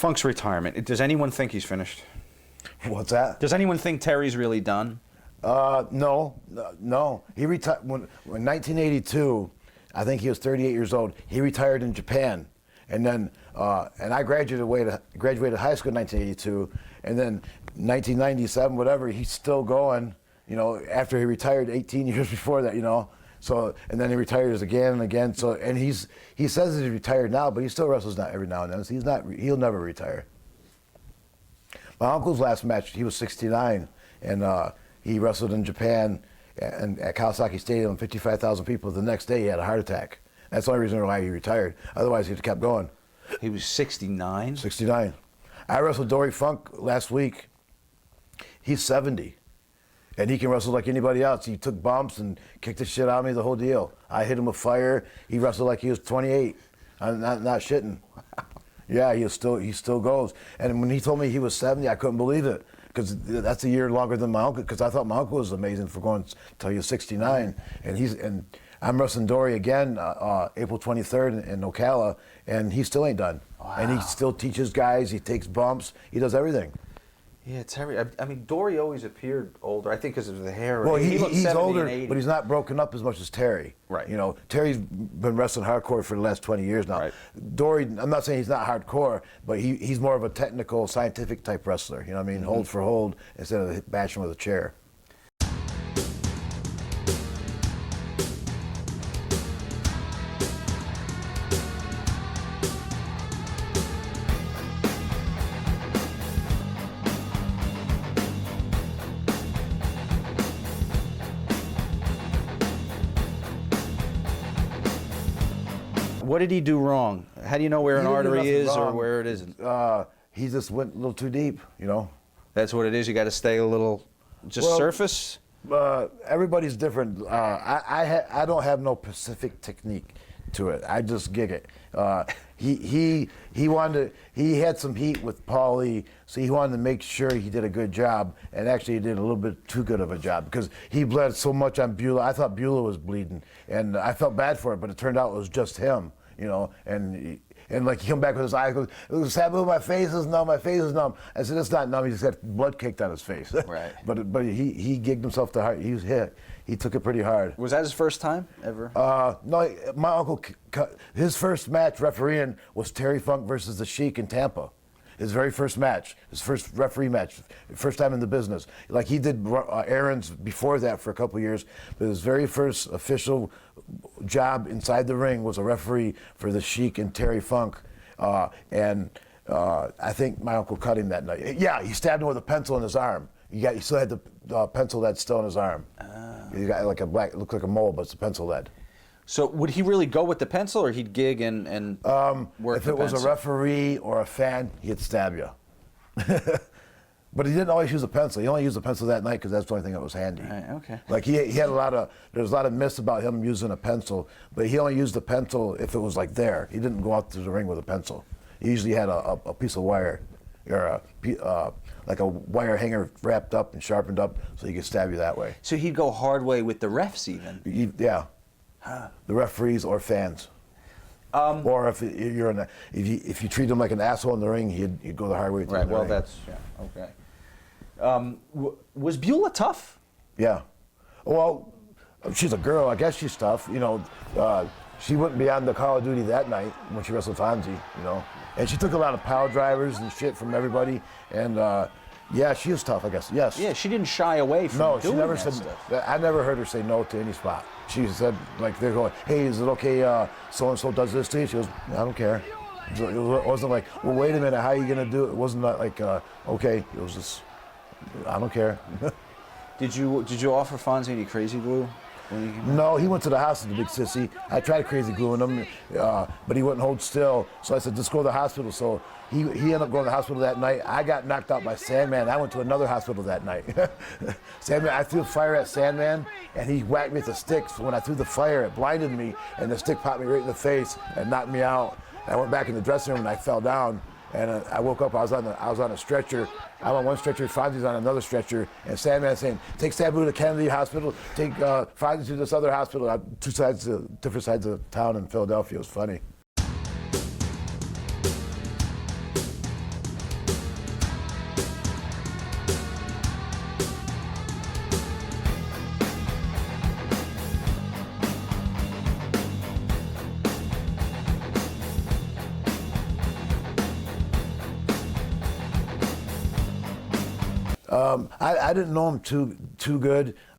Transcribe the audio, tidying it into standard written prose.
Funk's retirement. Does anyone think he's finished? What's that? Does anyone think Terry's really done? No. He retired when 1982. I think he was 38 years old. He retired in Japan, and then and I graduated high school in 1982, and then 1997, whatever. He's still going. You know, after he retired 18 years before that. You know, so and then he retires again and again. So and he says he's retired now, but he still wrestles now every now and then. So he'll never retire. My uncle's last match, he was 69, and he wrestled in Japan and at Kawasaki Stadium, 55,000 people. The next day, he had a heart attack. That's the only reason why he retired. Otherwise, he'd have kept going. He was 69? 69. I wrestled Dory Funk last week. He's 70, and he can wrestle like anybody else. He took bumps and kicked the shit out of me, the whole deal. I hit him with fire. He wrestled like he was 28. I'm not shitting. Yeah, he still goes. And when he told me he was 70, I couldn't believe it, because that's a year longer than my uncle. Because I thought my uncle was amazing for going till he was 69, and I'm wrestling Dory again April 23rd in Ocala, and he still ain't done. Wow. And he still teaches guys. He takes bumps. He does everything. Yeah, Terry. I mean, Dory always appeared older. I think because of the hair. Well, he he's older, 80. but he's not broken up as much as Terry. Right. You know, Terry's been wrestling hardcore for the last 20 years now. Right. Dory, I'm not saying he's not hardcore, but he's more of a technical, scientific type wrestler. You know what I mean? Mm-hmm. Hold for hold instead of bashing with a chair. What did he do wrong? How do you know where an artery is or where it isn't? He just went a little too deep, you know. That's what it is. You got to stay a little, surface. Everybody's different. I don't have no specific technique to it. I just gig it. He had some heat with Paulie, so he wanted to make sure he did a good job, and actually he did a little bit too good of a job, because he bled so much on Beulah. I thought Beulah was bleeding, and I felt bad for it, but it turned out it was just him, you know. And like he come back with his eyes, goes, Sabu, my face is numb, my face is numb. I said, it's not numb, he just got blood caked on his face. Right. but he gigged himself to heart. He was hit. He took it pretty hard. Was that his first time ever? No, my uncle, his first match refereeing was Terry Funk versus the Sheik in Tampa. His very first match, his first referee match, first time in the business. Like he did errands before that for a couple of years, but his very first official job inside the ring was a referee for the Sheik and Terry Funk. I think my uncle cut him that night. Yeah, he stabbed him with a pencil in his arm. He still had the pencil lead still in his arm. He got like it looked like a mole, but it's a pencul lead. So would he really go with the pencil, or he'd gig and work if it was a referee or a fan, he'd stab you. But he didn't always use a pencil. He only used a pencil that night because that's the only thing that was handy. Right, okay. Like he had there's a lot of myths about him using a pencil, but he only used the pencil if it was like there. He didn't go out to the ring with a pencil. He usually had a piece of wire, or like a wire hanger wrapped up and sharpened up so he could stab you that way. So he'd go hard way with the refs even? Yeah. Huh. The referees or fans. Or if you treat him like an asshole in the ring, he'd go the hard way. Right. Well, that's okay. Was Beulah tough? Yeah. Well, she's a girl. I guess she's tough. You know, she wouldn't be on the Call of Duty that night when she wrestled Fonzie. You know, and she took a lot of power drivers and shit from everybody. And yeah, she was tough, I guess. Yes. Yeah, she didn't shy away from doing that stuff. I never heard her say no to any spot. She said, like, they're going, hey, is it okay so-and-so does this to you? She goes, I don't care. It wasn't like, well, wait a minute, how are you going to do it? It wasn't like, okay. It was just, I don't care. Did you offer Fonzie any crazy glue? No, he went to the hospital, the big sissy. I tried crazy gluing him, but he wouldn't hold still. So I said, just go to the hospital. So he ended up going to the hospital that night. I got knocked out by Sandman. I went to another hospital that night. Sandman, I threw fire at Sandman, and he whacked me with the stick. So when I threw the fire, it blinded me, and the stick popped me right in the face and knocked me out. And I went back in the dressing room, and I fell down. And I woke up, I was on a stretcher. I'm on one stretcher, Fonzie's on another stretcher, and Sandman saying, take Sabu to Kennedy Hospital, take Fonzie to this other hospital, different sides of town in Philadelphia. It was funny. I didn't know him too good.